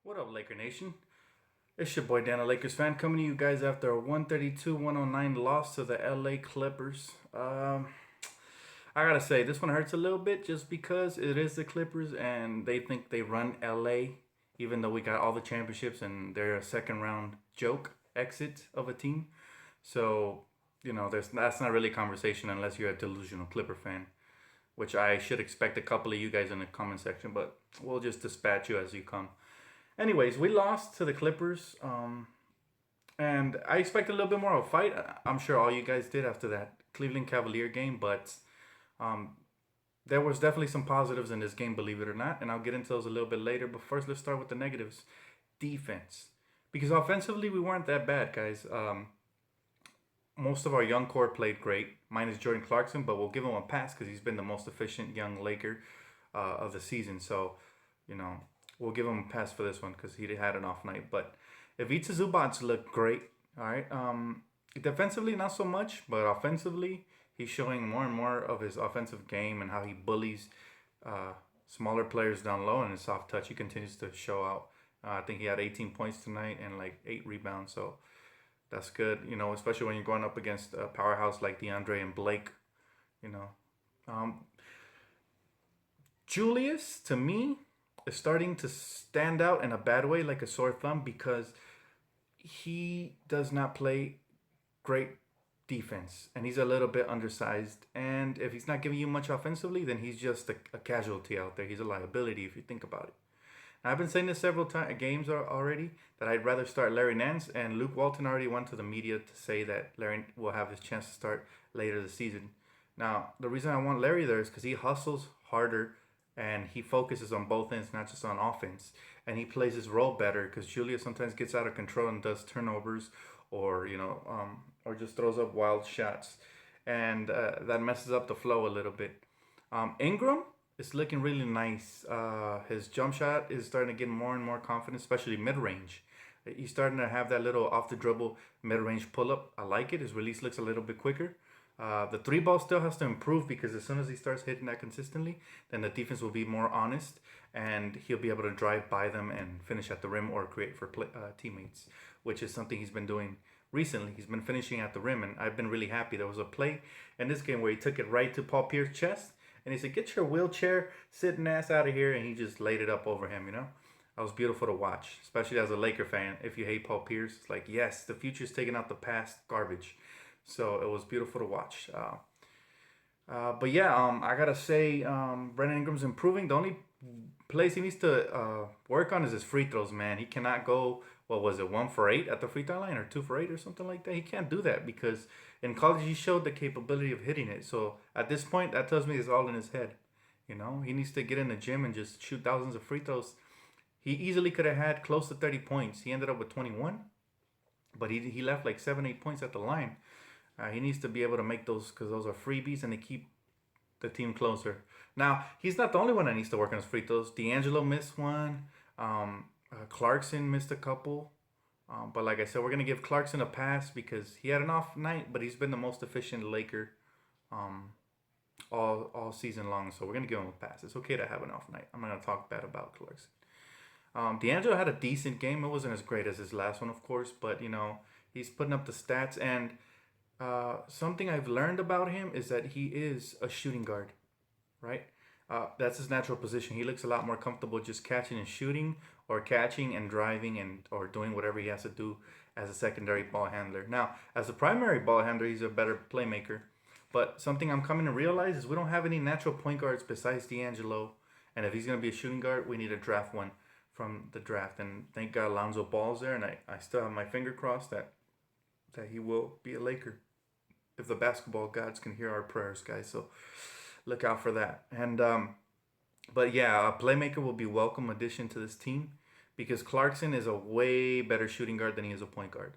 What up, Laker Nation? It's your boy Dan, a Lakers fan, coming to you guys after a 132-109 loss to the LA Clippers. I gotta say, this one hurts a little bit just because it is the Clippers and they think they run LA, even though we got all the championships and they're a second round joke exit of a team. So, that's not really a conversation unless you're a delusional Clipper fan, which I should expect a couple of you guys in the comment section, but we'll just dispatch you as you come. Anyways, we lost to the Clippers, and I expected a little bit more of a fight. I'm sure all you guys did after that Cleveland Cavalier game, but um, there was definitely some positives in this game, believe it or not, and I'll get into those a little bit later. But first, let's start with the negatives. Defense, because offensively we weren't that bad, guys. Most of our young core played great, minus Jordan Clarkson, but we'll give him a pass because he's been the most efficient young Laker of the season. So, you know, we'll give him a pass for this one because he had an off night. But Ivica Zubac looked great. All right. Defensively, not so much, but offensively, he's showing more and more of his offensive game and how he bullies uh, smaller players down low and his soft touch. He continues to show out. I think he had 18 points tonight and like 8 rebounds. So that's good, especially when you're going up against a powerhouse like DeAndre and Blake, you know. Um, Julius, to me, is starting to stand out in a bad way, like a sore thumb, because he does not play great defense and he's a little bit undersized. And if he's not giving you much offensively, then he's just a casualty out there. He's a liability if you think about it. I've been saying this several games already that I'd rather start Larry Nance, and Luke Walton already went to the media to say that Larry will have his chance to start later this season. Now, the reason I want Larry there is because he hustles harder and he focuses on both ends, not just on offense. And he plays his role better because Julius sometimes gets out of control and does turnovers, or or just throws up wild shots, and that messes up the flow a little bit. Ingram is looking really nice. His jump shot is starting to get more and more confident, especially mid range. He's starting to have that little off the dribble mid range pull up. I like it. His release looks a little bit quicker. The three ball still has to improve because as soon as he starts hitting that consistently, then the defense will be more honest and he'll be able to drive by them and finish at the rim or create for teammates, which is something he's been doing recently. He's been finishing at the rim, and I've been really happy. There was a play in this game where he took it right to Paul Pierce's chest, and he said, "Get your wheelchair sitting ass out of here," and he just laid it up over him. That was beautiful to watch, especially as a Laker fan. If you hate Paul Pierce, it's like, yes, the future's taking out the past garbage. So it was beautiful to watch. But yeah, I gotta say, Brandon Ingram's improving. The only place he needs to work on is his free throws, man. He cannot go, what was it, 1 for 8 at the free throw line or 2 for 8 or something like that. He can't do that because in college he showed the capability of hitting it. So at this point, that tells me it's all in his head. He needs to get in the gym and just shoot thousands of free throws. He easily could have had close to 30 points. He ended up with 21, but he left like 7, 8 points at the line. He needs to be able to make those because those are freebies and they keep the team closer. Now, he's not the only one that needs to work on his free throws. D'Angelo missed one. Clarkson missed a couple. But like I said, we're going to give Clarkson a pass because he had an off night, but he's been the most efficient Laker um, all season long. So we're going to give him a pass. It's okay to have an off night. I'm not going to talk bad about Clarkson. D'Angelo had a decent game. It wasn't as great as his last one, of course, but he's putting up the stats. And something I've learned about him is that he is a shooting guard, right? That's his natural position. He looks a lot more comfortable just catching and shooting, or catching and driving, and or doing whatever he has to do as a secondary ball handler. Now, as a primary ball handler, he's a better playmaker. But something I'm coming to realize is we don't have any natural point guards besides D'Angelo. And if he's going to be a shooting guard, we need to draft one from the draft. And thank God Lonzo Ball's there, and I still have my finger crossed that he will be a Laker. If the basketball gods can hear our prayers, guys. So look out for that. And but yeah, a playmaker will be welcome addition to this team because Clarkson is a way better shooting guard than he is a point guard.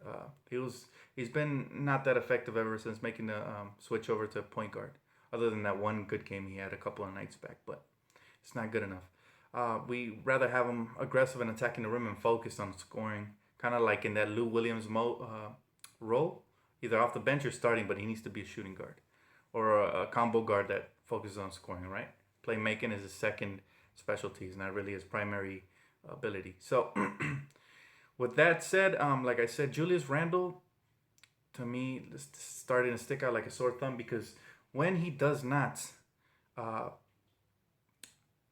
He's been not that effective ever since making the switch over to point guard. Other than that one good game he had a couple of nights back, but it's not good enough. We rather have him aggressive and attacking the rim and focused on scoring, kind of like in that Lou Williams role, either off the bench or starting. But he needs to be a shooting guard or a combo guard that focuses on scoring. Right, playmaking is his second specialty, is not really his primary ability. So with that said, like I said, Julius Randle to me is starting to stick out like a sore thumb because when he does not uh,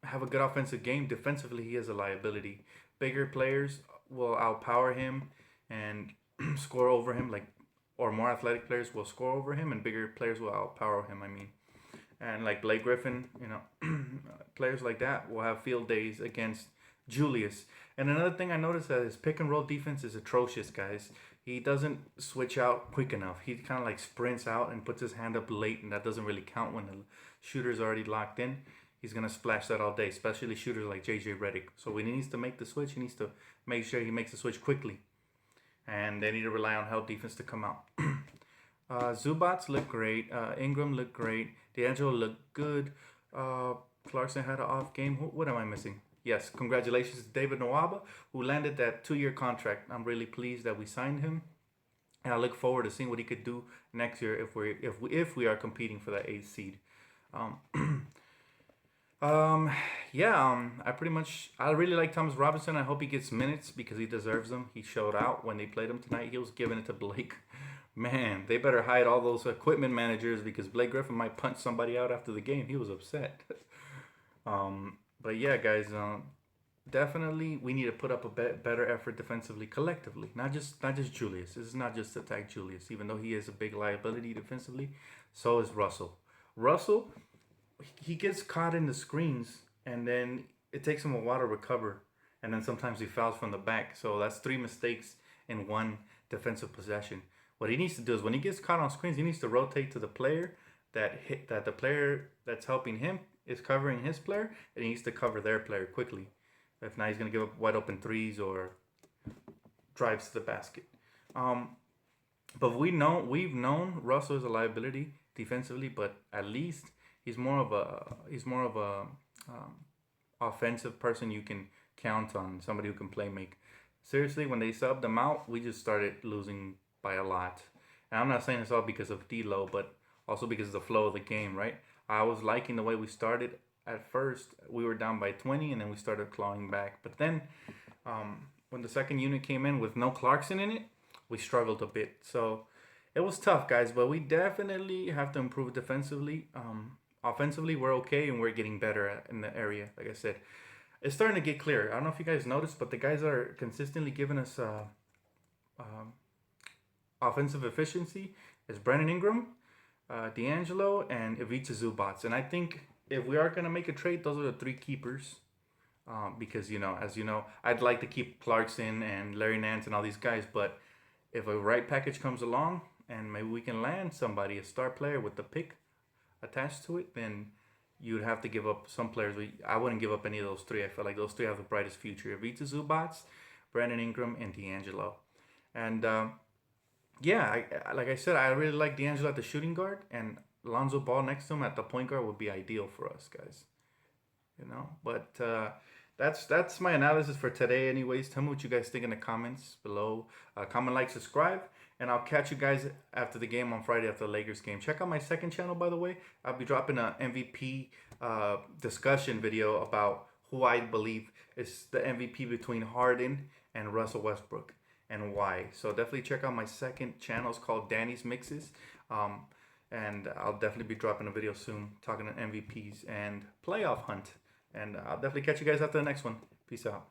have a good offensive game, defensively he is a liability. Bigger players will outpower him and score over him, like, or more athletic players will score over him, and bigger players will outpower him. I mean, and like Blake Griffin, players like that will have field days against Julius. And another thing I noticed that his pick and roll defense is atrocious, guys. He doesn't switch out quick enough. He kind of like sprints out and puts his hand up late, and that doesn't really count when the shooter's already locked in. He's gonna splash that all day, especially shooters like JJ Redick. So when he needs to make the switch, he needs to make sure he makes the switch quickly, and they need to rely on help defense to come out. Zubats looked great. Ingram looked great. D'Angelo looked good. Clarkson had an off game. What am I missing? Yes, congratulations to David Newaba, who landed that 2-year contract. I'm really pleased that we signed him, and I look forward to seeing what he could do next year if we are competing for that 8th seed. I really like Thomas Robinson. I hope he gets minutes because he deserves them. He showed out when they played him tonight. He was giving it to Blake. Man, they better hide all those equipment managers because Blake Griffin might punch somebody out after the game. He was upset. But yeah, guys, definitely we need to put up a better effort defensively, collectively. Not just Julius. This is not just attack Julius, even though he is a big liability defensively. So is Russell. Russell, he gets caught in the screens, and then it takes him a while to recover, and then sometimes he fouls from the back. So that's 3 mistakes in one defensive possession. What he needs to do is when he gets caught on screens, he needs to rotate to the player that the player that's helping him is covering his player, and he needs to cover their player quickly. If not, he's gonna give up wide open threes or drives to the basket. But we've known Russell is a liability defensively, but at least he's more of a offensive person you can count on, somebody who can play make. Seriously, when they subbed him out, we just started losing by a lot. And I'm not saying it's all because of D'Lo, but also because of the flow of the game, right? I was liking the way we started. At first, we were down by 20, and then we started clawing back. But then, when the second unit came in with no Clarkson in it, we struggled a bit. So it was tough, guys. But we definitely have to improve defensively. Offensively, we're okay, and we're getting better in the area. Like I said, it's starting to get clear. I don't know if you guys noticed, but the guys are consistently giving us offensive efficiency is Brandon Ingram, D'Angelo, and Ivica Zubats. And I think if we are going to make a trade, those are the 3 keepers. Because, as you know, I'd like to keep Clarkson and Larry Nance and all these guys. But if a right package comes along and maybe we can land somebody, a star player with the pick attached to it, then you'd have to give up some players. I wouldn't give up any of those 3. I feel like those 3 have the brightest future. Ivica Zubats, Brandon Ingram, and D'Angelo. And like I said, I really like D'Angelo at the shooting guard, and Lonzo Ball next to him at the point guard would be ideal for us, guys. But that's my analysis for today. Anyways, tell me what you guys think in the comments below. Comment, like, subscribe, and I'll catch you guys after the game on Friday after the Lakers game. Check out my second channel, by the way. I'll be dropping an MVP discussion video about who I believe is the MVP between Harden and Russell Westbrook, and why. So definitely check out my second channel. It's called Danny's Mixes. And I'll definitely be dropping a video soon talking to MVPs and playoff hunt. And I'll definitely catch you guys after the next one. Peace out.